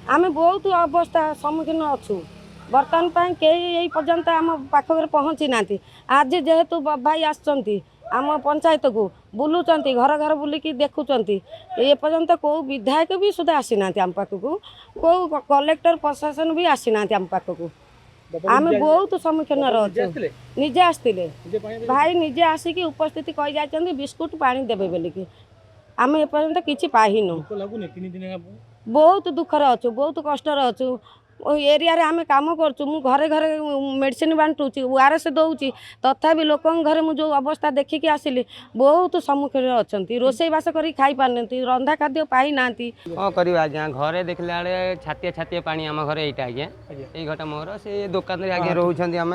आम बहुत अवस्था सम्मुखीन अच्छु बर्तमान पर कई पर्यंत आम पाखे पहुँची ना आज जेहेतु भाई आम पंचायत को बुलूँ घर घर बुलिकी देखुंट ए पर्यंत कौ विधायक भी सुधा आसी ना आम पाखक कौ कलेक्टर प्रशासन भी आसी ना आम पाखक आम बहुत सम्मुखीन निजे आसते भाई निजे आसिक उपस्थित कही जाती बिस्कुट पानी देवे बोलिकी आम एपर्यंत किसी पाइनु बहुत दुखर अच्छु बहुत कष्टर अच्छु एरिया आम कम करूँ घरे घरे मेडिसिन बांटुची ओआरएस दौची तथापि लोक घरे मुझे अवस्था देखिकी आसिली बहुत सम्मुखीन अच्छा रोसई बास कर खाई पारती रंधा खाद्य पाई ना कौन कर आज्ञा घरे देखला बेले छातिए छातिए पानी आम घरे यहाँ आज्ञा ये घटा मोर से दुकान आज्ञा रोच आम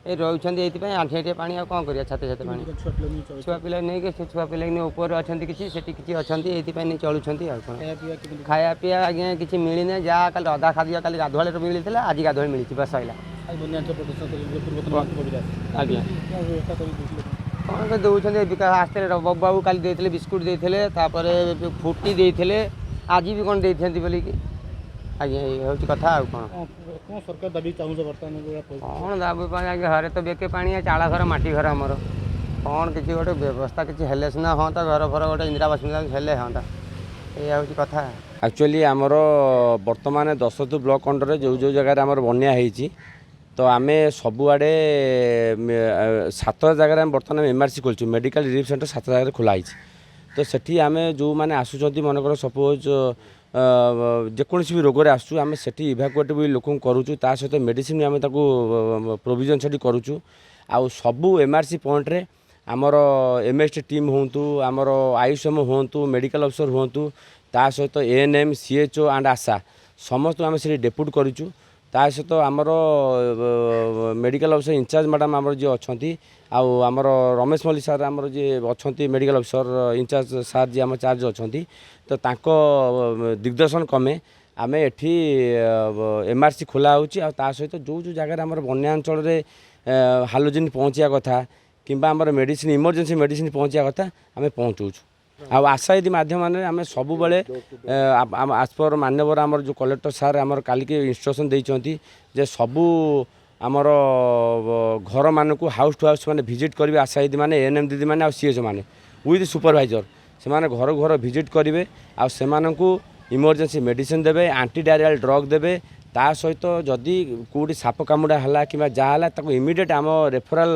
ये रोच आंठी आंठी पानी आ कौन कर छाते छाते पानी छुआ पिला नहीं छुआ पिला ऊपर अच्छा किसी से अच्छा ये चलुँच खाया पीया आज्ञा किसी मिलना जहाँ कल अधा खाद्य कल गाधुआ मिलता आज गाधुआ मिली बस सैला आज्ञा कौन दौरान विकास आसते बाबू बाबू काली देते बिस्कुट देते फुटी देते आज भी कौन देते बोलिकी आज्ञा ये हूँ कथा कौन सरकार दाबी चाहूँ बर्तमान कौन दाबी आज्ञा घरे तो बेके पानी चाला घर माटी घर आमर कौन किसी गोटे व्यवस्था किसी हेल्ले सीना हाँ घर फर गोटे इंदिरा आवास हेल्ले हाँ ये हूँ कथा एक्चुअली आमर बर्तमान 10 ब्लॉक अंडर जो जो जगह आमर बन्या होती तो आम सबुआड़े 7 जगह बर्तमान एमआरसी खोलु मेडिकल रिलीफ सेंटर 7 जगह खोलाई तो सेठी आम जो मैंने आसुँच मनकर सपोज जेकोसी भी रोग आसुँ आम से इभाकुएट भी लोक करुचु ता सहित मेडिसिन आम प्रोविजन से करुचु आउ सबू एमआरसी पॉइंट रे आमर एमएसटी टीम होंतु आमर आयुषम होंतु मेडिकल अफसर होंतु ता सहित एएनएम सीएचओ एंड आशा समस्त आम से डेपुट करूँ ता सहित आमर मेडिकल अफसर इंचार्ज मैडम आमर जी अच्छा आमर रमेश मल्लिक सार आमर जी अच्छा मेडिकल अफसर इंचार्ज सार जी आम चार्ज अच्छा तो तांको दिग्दर्शन कमे आम एठी एमआरसी खोला होची ता सहित जो जो जगह आमर बन्या अंचल हालोजिन पहुँचा कथा किंबा आमर मेडिसिन इमरजेंसी मेडिसिन पहुँचा कथा आम पहुँचौछु आशा माध्यम आम सब बेले आज पर मान्यवर आमर जो कलेक्टर सार आमर काली के इंस्ट्रक्शन देइचंती जे सबू आमर घर मानक हाउस टू हाउस मैंने भिजिट करेंगे आशा दीदी मैंने एएनएम दीदी मैंने सीएचओ मैंने विथ सुपरवाइजर से घर घर भिजिट करेंगे आउ इमरजेंसी मेडिसिन देवे एंटी डायरियल ड्रग देवे ता सहित जदि कौटी साप कामुड़ा है कि जहाँ इमिडिएट आम रेफराल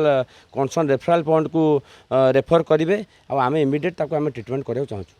कनसर्न रेफराल पॉइंट को रेफर करेंगे आम इमिडिएट ट्रिटमेंट करने चाहूँ।